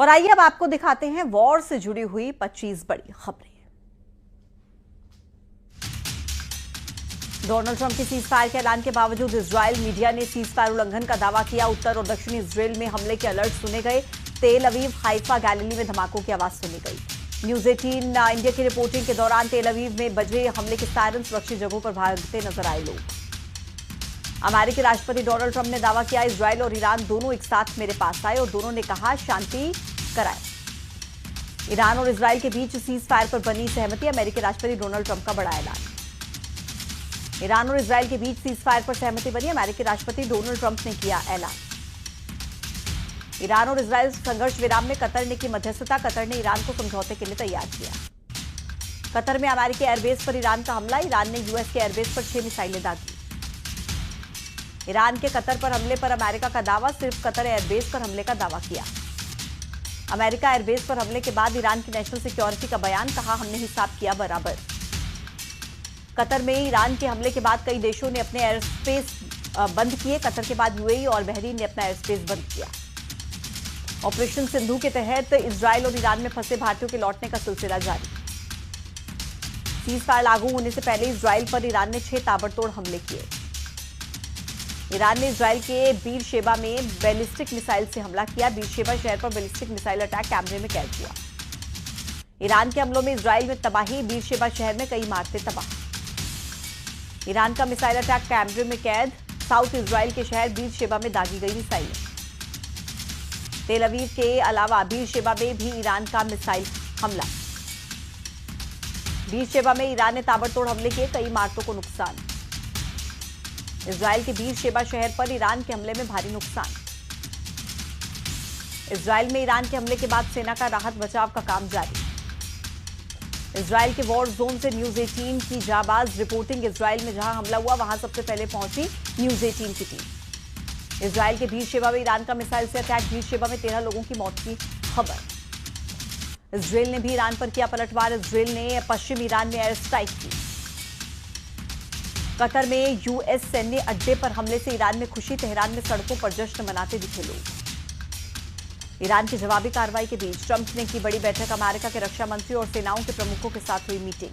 और आइए अब आपको दिखाते हैं वॉर से जुड़ी हुई 25 बड़ी खबरें। डोनाल्ड ट्रंप के सीज फायर के ऐलान के बावजूद इजरायल मीडिया ने सीज फायर उल्लंघन का दावा किया। उत्तर और दक्षिणी इजरायल में हमले के अलर्ट सुने गए। तेल अवीव, हाइफा, गैलिली में धमाकों की आवाज सुनी गई। न्यूज 18 इंडिया की रिपोर्टिंग के दौरान तेल अवीव में बजे हमले के सायरन, सुरक्षित जगहों पर भागते नजर आए लोग। अमेरिकी राष्ट्रपति डोनाल्ड ट्रंप ने दावा किया, इजरायल और ईरान दोनों एक साथ मेरे पास आए और दोनों ने कहा शांति कराए। ईरान और इजरायल के बीच सीज फायर पर बनी सहमति। अमेरिकी राष्ट्रपति डोनाल्ड ट्रंप का बड़ा ऐलान। ईरान और इजरायल के बीच सीज फायर पर सहमति बनी। अमेरिकी राष्ट्रपति डोनाल्ड ट्रंप ने किया ऐलान। ईरान और इजरायल संघर्ष विराम में कतर ने की मध्यस्थता। कतर ने ईरान को समझौते के लिए तैयार किया। कतर में अमेरिकी एयरबेस पर ईरान का हमला। ईरान ने यूएस के एयरबेस पर 6 मिसाइलें दागी। ईरान के कतर पर हमले पर अमेरिका का दावा। सिर्फ कतर एयरबेस पर हमले का दावा किया। अमेरिका एयरबेस पर हमले के बाद ईरान की नेशनल सिक्योरिटी का बयान, कहा हमने हिसाब किया बराबर। कतर में ईरान के हमले के बाद कई देशों ने अपने एयर स्पेस बंद किए। कतर के बाद यूएई और बहरीन ने अपना एयर स्पेस बंद किया। ऑपरेशन सिंधु के तहत इजरायल और ईरान में फंसे भारतीयों के लौटने का सिलसिला जारी। सीज फायर लागू होने से पहले इजरायल पर ईरान ने 6 ताबड़तोड़ हमले किए। ईरान ने इजरायल के बीरशेबा में बैलिस्टिक मिसाइल से हमला किया। बीरशेबा शहर पर बैलिस्टिक मिसाइल अटैक कैमरे में कैद हुआ। ईरान के हमलों में इजरायल में तबाही। बीरशेबा शहर में कई इमारतें तबाह। ईरान का मिसाइल अटैक कैमरे में कैद। साउथ इजरायल के शहर बीरशेबा में दागी गई मिसाइलें। तेल अवीव के अलावा बीरशेबा में भी ईरान का मिसाइल हमला। बीरशेबा में ईरान ने ताबड़तोड़ हमले किए, कई इमारतों को नुकसान। इजरायल के बीरशेबा शहर पर ईरान के हमले में भारी नुकसान। इजरायल में ईरान के हमले के बाद सेना का राहत बचाव का काम जारी। इजरायल के वॉर जोन से न्यूज 18 की जाबाज रिपोर्टिंग। इजरायल में जहां हमला हुआ वहां सबसे पहले पहुंची न्यूज 18 की टीम। इजरायल के बीरशेबा में ईरान का मिसाइल से अटैक। बीरशेबा में 13 लोगों की मौत की खबर। इजरायल ने भी ईरान पर किया पलटवार। इजरायल ने पश्चिम ईरान में एयर स्ट्राइक की। कतर में यूएस सैन्य अड्डे पर हमले से ईरान में खुशी। तेहरान में सड़कों पर जश्न मनाते दिखे लोग। ईरान की जवाबी कार्रवाई के बीच ट्रंप ने की बड़ी बैठक। अमेरिका के रक्षा मंत्री और सेनाओं के प्रमुखों के साथ हुई मीटिंग।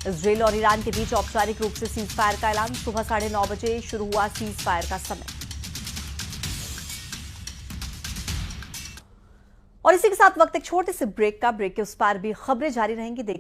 इजरायल और ईरान के बीच औपचारिक रूप से सीज फायर का ऐलान। सुबह 9:30 बजे शुरू हुआ सीज फायर का समय। और इसी के साथ वक्त एक छोटे से ब्रेक का। ब्रेक के उस पार भी खबरें जारी रहेंगी। देखते